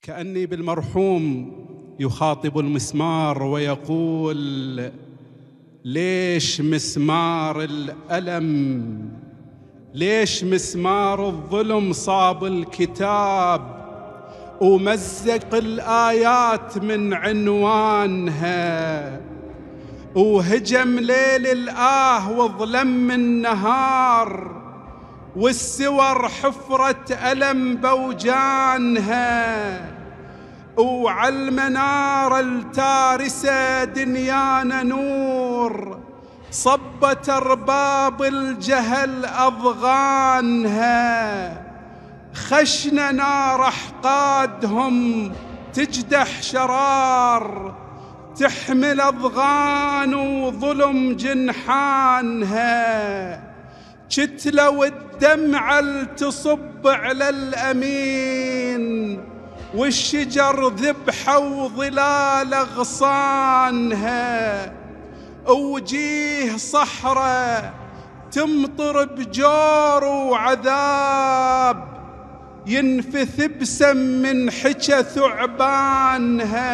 كأني بالمرحوم يخاطب المسمار ويقول: ليش مسمار الألم، ليش مسمار الظلم صاب الكتاب ومزق الآيات من عنوانها، وهجم ليل الآه وظلم النهار، والسور حفرة ألم بوجانها، وعالمنارة التارسة دنيانا نور صبت أرباب الجهل أضغانها، خشن نار أحقادهم تجدح شرار، تحمل أضغان وظلم جنحانها، شتلة والدمعة تصب على الأمين، والشجر ذبحة وظلال أغصانها، وجيه صحراء تمطر بجور وعذاب، ينفث بسم من حكى ثعبانها،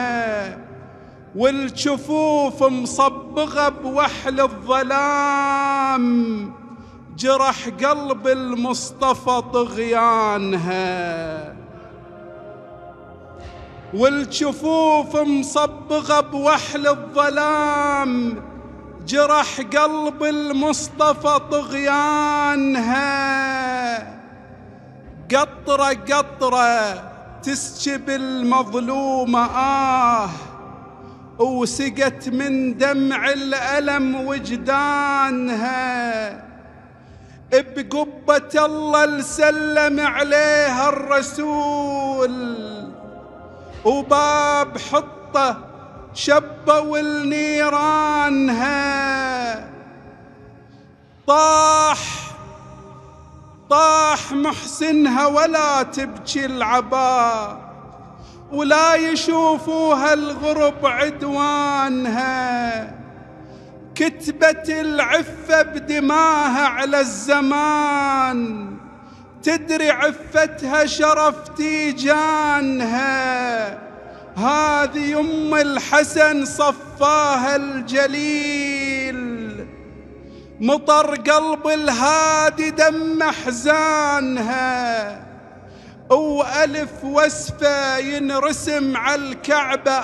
والجفوف مصبغة بوحل الظلام، جرح قلب المصطفى طغيانها، والجفوف مصبغة بوحل الظلام، جرح قلب المصطفى طغيانها، قطرة قطرة تسكب المظلومة وسقت من دمع الألم وجدانها، بقبة الله لسلم عليها الرسول، وباب حطه شبوا النيرانها، طاح محسنها ولا تبكي العبا، ولا يشوفوها الغرب عدوانها، كتبت العفة بدماها على الزمان، تدري عفتها شرف تيجانها، هذه أم الحسن صفاها الجليل، مطر قلب الهادي دم حزانها، وألف وسفة ينرسم على الكعبة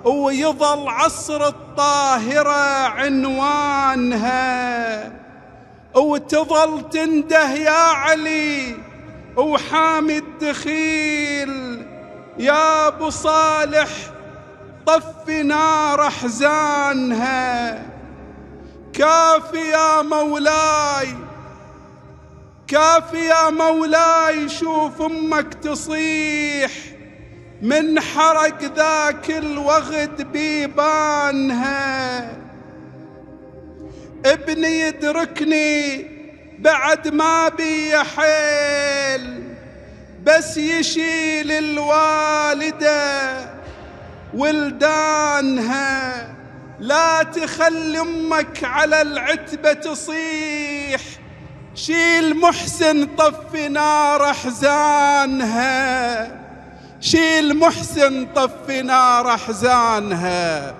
ويظل عصر الطاهرة عنوانها، وتظل تنده يا علي وحامي الدخيل، يا أبو صالح طفي نار أحزانها، كافي يا مولاي كافي يا مولاي، شوف أمك تصيح من حرق ذاك الوغد بيبانها، ابني يدركني بعد ما بي حيل، بس يشيل الوالدة ولدانها، لا تخلي أمك على العتبة تصيح، شيل محسن طفي نار أحزانها، شيل محسن طفي نار أحزانها.